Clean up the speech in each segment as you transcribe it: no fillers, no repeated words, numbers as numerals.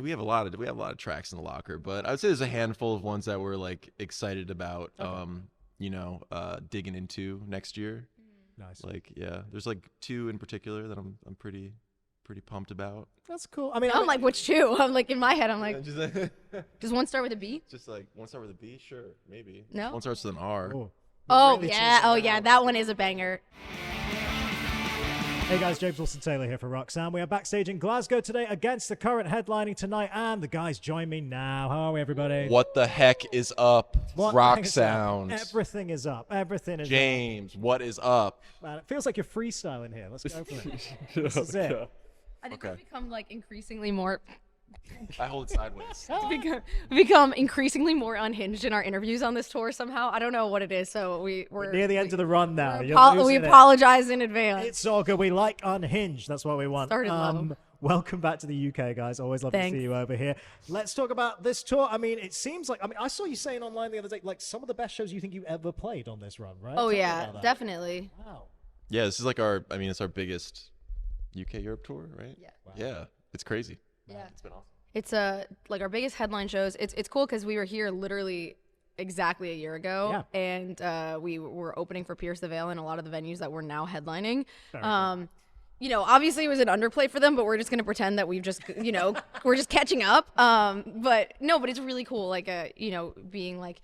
We have a lot of tracks in the locker, but I would say there's a handful of ones that we're like excited about. Okay. Digging into next year. Nice. Like, yeah, there's like two in particular that I'm pretty pumped about. That's cool. I mean, I'm like, which two? I'm like, in my head, I'm Yeah, like, just like, does one start with a B? just like one start with a B, sure, maybe. No? One starts with an R. oh, Oh, really yeah. teasing Oh, that yeah. out. That one is a banger. Hey guys, James Wilson-Taylor here for Roxanne. We are backstage in Glasgow today against the current headlining tonight, and the guys join me now. How are we, everybody? What the heck is up? What Rock the heck is up? sounds. Everything is up. Everything is James, what is up? up. Man, it feels like you're freestyling here. Let's go for it. This is it. I think Okay. we've become like increasingly more I hold it sideways. become increasingly more unhinged in our interviews on this tour somehow. I don't know what it is, so we're Near the end of the run now. You're we losing it. apologize in advance. It's all good. We like unhinged. That's what we want. Started low. Welcome back to the UK, guys. Always love to Thanks. see you over here. Let's talk about this tour. I mean, it seems like, I saw you saying online the other day, like some of the best shows you think you ever played on this run, right? Oh Tell me yeah, about that. definitely. Wow. Yeah, this is like it's our biggest UK Europe tour, right? Yeah. Wow. Yeah, it's crazy. Yeah. It's been awesome. It's like our biggest headline shows. It's cool because we were here literally exactly a year ago, and we were opening for Pierce the Veil in a lot of the venues that we're now headlining. Very cool. Obviously it was an underplay for them, but we're just gonna pretend that we've just, we're just catching up. But it's really cool. Like, being like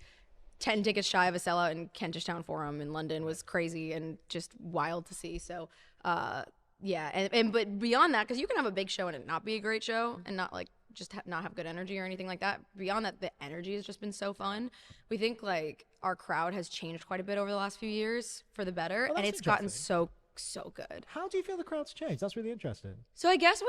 10 tickets shy of a sellout in Kentish Town Forum in London was crazy and just wild to see. So, but beyond that, because you can have a big show and it not be a great show and not like just not have good energy or anything like that. Beyond that, the energy has just been so fun. We think like our crowd has changed quite a bit over the last few years for the better, and that's it's gotten interesting. so good. How do you feel the crowd's changed? That's really interesting. So I guess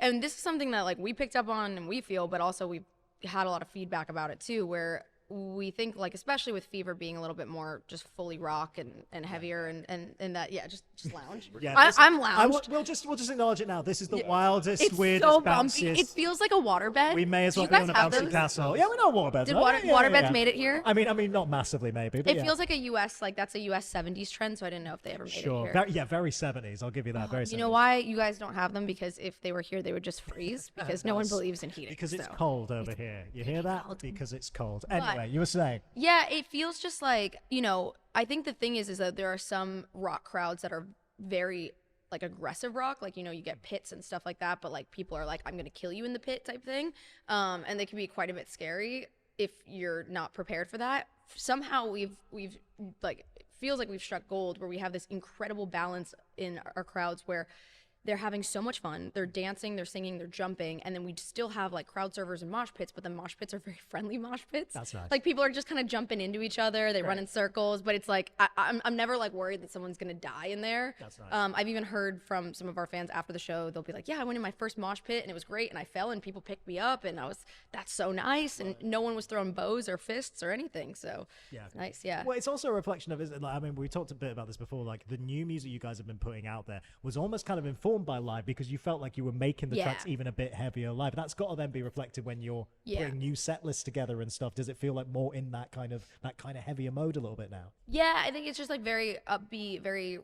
and this is something that like we picked up on and we feel, but also we've had a lot of feedback about it too, where we think like, especially with Fever being a little bit more just fully rock and heavier and that, just lounge. Yeah, I'm lounged. We'll just acknowledge it now. This is the wildest, It's weirdest, so bumpy. bounciest. It feels like a waterbed. We may as Do well you be on guys a have bouncy those? castle. Yeah, we know waterbeds. Did right? waterbeds made it here? I mean, not massively, maybe. But It yeah. feels like a US, like that's a US 70s trend, so I didn't know if they ever made Sure. it here. Very 70s. I'll give you that. Very 70s. You know why you guys don't have them? Because if they were here, they would just freeze. Because no one believes in heating. Because it's so. cold over here. You hear that? cold. Because it's cold. Anyway, you were saying. Yeah, it feels just like, I think the thing is that there are some rock crowds that are very like aggressive rock, like, you get pits and stuff like that, but like people are like, I'm gonna kill you in the pit type thing, and they can be quite a bit scary if you're not prepared for that. Somehow we've like, it feels like we've struck gold where we have this incredible balance in our crowds where they're having so much fun. They're dancing, they're singing, they're jumping, and then we still have like crowd servers and mosh pits, but the mosh pits are very friendly mosh pits. That's nice. Like people are just kind of jumping into each other. They run in circles, but it's like I'm never like worried that someone's gonna die in there. That's nice. I've even heard from some of our fans after the show. They'll be like, "Yeah, I went in my first mosh pit and it was great, and I fell and people picked me up, and that's so nice, and no one was throwing bows or fists or anything." So Yeah. it's nice, yeah. Well, it's also a reflection of, isn't it? Like, I mean, we talked a bit about this before. Like the new music you guys have been putting out there was almost kind of informed by live because you felt like you were making the Yeah. tracks even a bit heavier live. That's got to then be reflected when you're putting new set lists together and stuff. Does it feel like more in that kind of heavier mode a little bit now? Yeah, I think it's just like very upbeat, very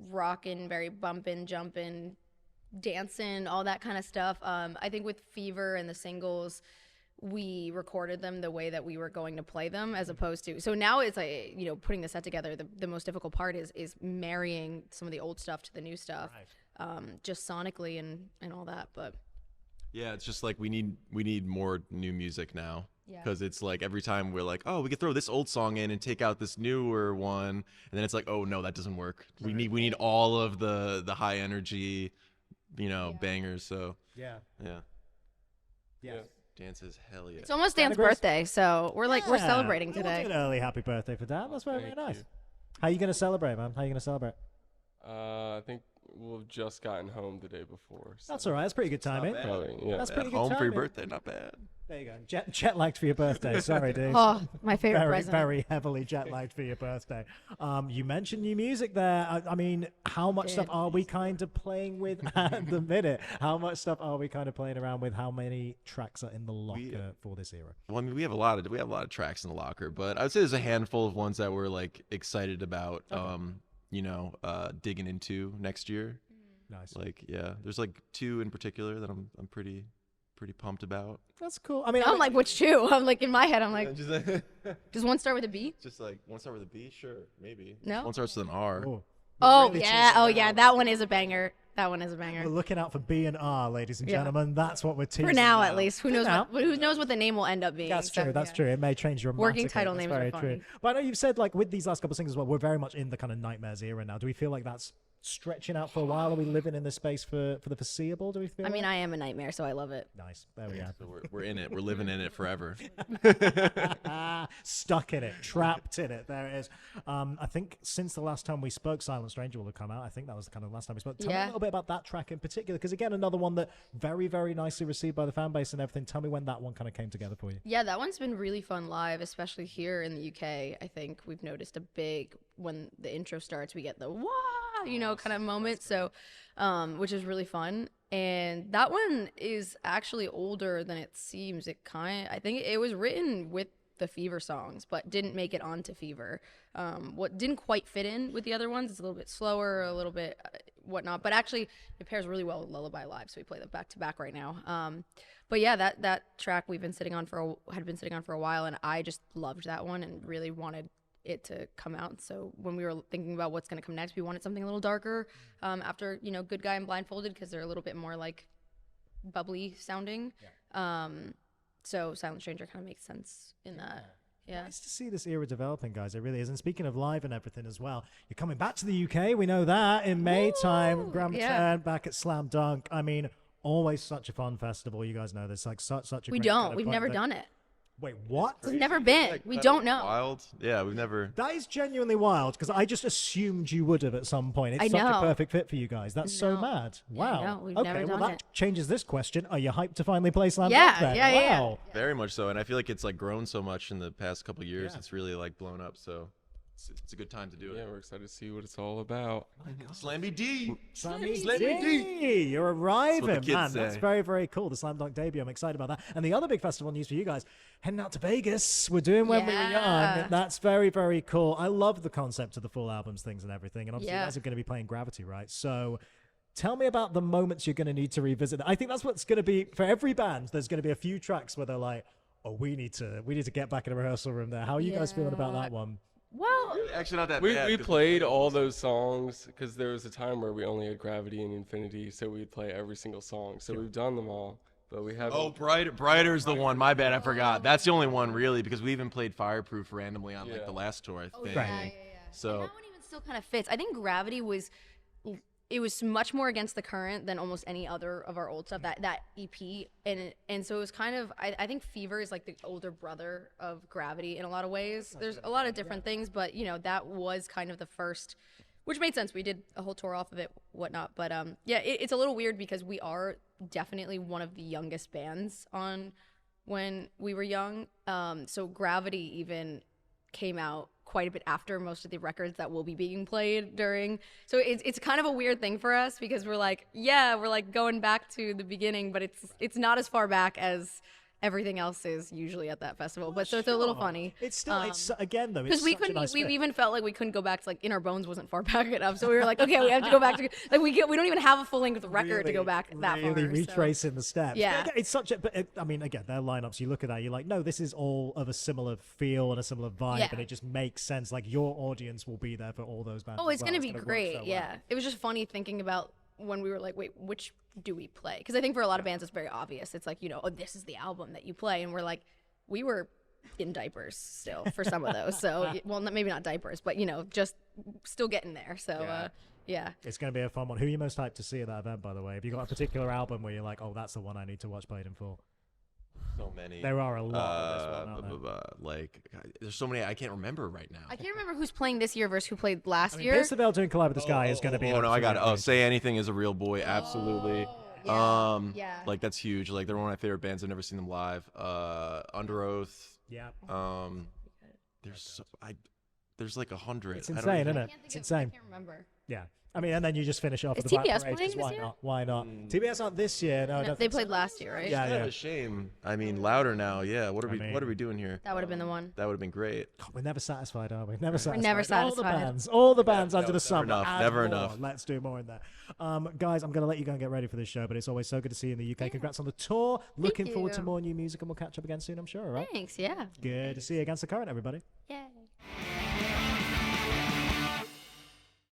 rockin', very bumpin', jumpin', dancing, all that kind of stuff. I think with Fever and the singles, we recorded them the way that we were going to play them, as opposed to, so now it's like, putting the set together, the most difficult part is marrying some of the old stuff to the new stuff, just sonically and all that. But Yeah, it's just like we need more new music now. Yeah. Because it's like every time we're like, oh, we could throw this old song in and take out this newer one, and then it's like, oh no, that doesn't work. We need all of the high energy, bangers. So Yeah. yeah, dances, hell yeah. it's almost Dana Dan's Grace. birthday, so we're celebrating We'll today. do an early happy birthday for Dan. That's very, very Thank nice. you. How you gonna celebrate, man? How you gonna celebrate? I think we've just gotten home the day before. So That's all right. That's pretty good timing. bad. probably, yeah. That's pretty good Home for your timing. birthday, not bad. There you go. Jet lagged for your birthday. Sorry, dude. Oh, my favorite Very, present. very heavily jet lagged for your birthday. You mentioned new music there. I mean, how much stuff are we kind of playing with at the minute? How much stuff are we kind of playing around with? How many tracks are in the locker for this era? Well, I mean, we have a lot of tracks in the locker, but I would say there's a handful of ones that we're like excited about. Digging into next year. Nice. Like, yeah, there's like two in particular that I'm pretty pretty pumped about. That's cool. I mean, I'm like, which two? I'm like, in my head, I'm like, Just, does one start with a B? just like one start with a B, sure, maybe. No? One starts with an R. oh, Oh, really yeah. teasing Oh, that yeah. out. That one is a banger. That one is a We're banger. looking out for B and R, ladies and Yeah. gentlemen. That's what we're teasing. For now, now. at least. Who For knows now. who knows what the name will end up being. That's so, true. That's yeah. true. It may change dramatically. Working title That's names are very funny. true. But I know you've said like with these last couple of singles as well, we're very much in the kind of Nightmares era now. Do we feel like that's stretching out for a while? Are we living in this space for the foreseeable? Do we feel? I mean, like? I am a nightmare, so I love it. Nice. There we are. So we're in it. We're living in it forever. Stuck in it, trapped in it. There it is. I think since the last time we spoke, Silent Stranger will have come out. I think that was the kind of last time we spoke. Tell me a Yeah. little bit about that track in particular, because again, another one that very, very nicely received by the fan base and everything. Tell me when that one kind of came together for you. Yeah, that one's been really fun live, especially here in the UK. I think we've noticed a big, when the intro starts, we get the wah, kind of moment. So, which is really fun. And that one is actually older than it seems. I think it was written with the Fever songs, but didn't make it onto Fever. What didn't quite fit in with the other ones. It's a little bit slower, a little bit whatnot, but actually it pairs really well with Lullaby Live. So we play them back to back right now. But yeah, that track had been sitting on for a while, and I just loved that one and really wanted it to come out. So when we were thinking about what's going to come next, we wanted something a little darker after Good Guy and Blindfolded, because they're a little bit more like bubbly sounding. So Silent Stranger kind of makes sense in that. Yeah. Nice to see this era developing, guys. It really is. And speaking of live and everything as well, you're coming back to the UK. We know that in May time. Grand return back at Slam Dunk. I mean, always such a fun festival. You guys know this. Like such a. We great don't. kind of We've fun never thing. done it. Wait, what? We've never been. We don't know. Wild. Yeah, we've never. That is genuinely wild because I just assumed you would have at some point. It's I such a know. perfect fit for you guys. That's so No. mad. Wow. no, we've okay, never well done that it. changes this question. Are you hyped to finally play Slam Yeah, Dunk then? yeah. Wow. Very much so, and I feel like it's like grown so much in the past couple of years. Yeah. It's really like blown up. So it's a good time to do Yeah, it. we're excited to see what it's all about. Slammy D. Slammy Slammy D. You're arriving, That's what the man. kids That's say. very, very cool. The Slam Dunk debut. I'm excited about that. And the other big festival news for you guys, heading out to Vegas. We're doing When We Were Young. Yeah. That's very, very cool. I love the concept of the full albums, things and everything. And obviously you Yeah. guys are going to be playing Gravity, right? So tell me about the moments you're going to need to revisit. I think that's what's going to be, for every band, there's going to be a few tracks where they're like, oh, we need to get back in a rehearsal room there. How are you guys feeling about that one? Well, Actually, not that We bad. 'cause played all those songs because there was a time where we only had Gravity and Infinity, so we'd play every single song. So we've done them all, but we haven't. Oh, Brighter's the one. My bad, I forgot. That's the only one really, because we even played Fireproof randomly on like Yeah. the last tour, I think. Right. So and that one even still kind of fits. I think Gravity was much more against the current than almost any other of our old stuff. That EP, and so it was kind of. I think Fever is like the older brother of Gravity in a lot of ways. There's a lot of different things, but that was kind of the first, which made sense. We did a whole tour off of it, whatnot. But yeah, it's a little weird because we are definitely one of the youngest bands on When We Were Young. So Gravity even came out quite a bit after most of the records that will be being played during. So it's kind of a weird thing for us because we're like going back to the beginning, but it's not as far back as everything else is usually at that festival. But so it's a little funny. It's still, it's again though, it's because we such a couldn't, nice we fit. even felt like we couldn't go back to like In Our Bones wasn't far back enough. So we were like, okay, we have to go back to like we don't even have a full length record to go back that far. Really so. retracing the steps. Yeah. But it's such a. But I mean, again, their lineups. You look at that, you're like, no, this is all of a similar feel and a similar vibe, Yeah. and it just makes sense. Like your audience will be there for all those bands. Oh, as it's well. gonna be work great. so well. Yeah, it was just funny thinking about when we were like, wait, which do we play? Because I think for a lot of bands, it's very obvious. It's like oh, this is the album that you play, and we're like, we were in diapers still for some of those. So, well, maybe not diapers, but just still getting there. So, yeah. It's going to be a fun one. Who are you most hyped to see at that event, by the way? Have you got a particular album where you're like, oh, that's the one I need to watch played in full? so many. There are a lot of this one, aren't there? Like there's so many I can't remember right now. I can't remember who's playing this year versus who played last I mean, year. Pierce the Veil doing Collide with the Sky is going to be. Oh no, I got it. Oh, absolutely Say Anything Is a Real Boy, absolutely. Oh, yeah. Like that's huge. Like they're one of my favorite bands. I've never seen them live. Under Oath. Yeah. There's like 100. It's I don't insane, even- isn't it? It's insane. I can't remember. Yeah. I mean, and then you just finish off Is with the Black TBS Parade, 'cause playing this why year? not? Why not? TBS aren't this year. No, I No, don't they think so. played last year, right? Yeah, Kind of yeah. a shame. I mean, louder now. Yeah. What are we doing here? That would have been the one. That would have been great. God, we're never satisfied, are we? Never satisfied. never All satisfied. the bands under the never sun. enough, Add never more. enough. Let's do more in there. Guys, I'm going to let you go and get ready for this show, but it's always so good to see you in the UK. Congrats on the tour. Looking forward to you. more new music, and we'll catch up again soon, I'm sure. All right. Thanks. Yeah. Good to see you against the current, everybody.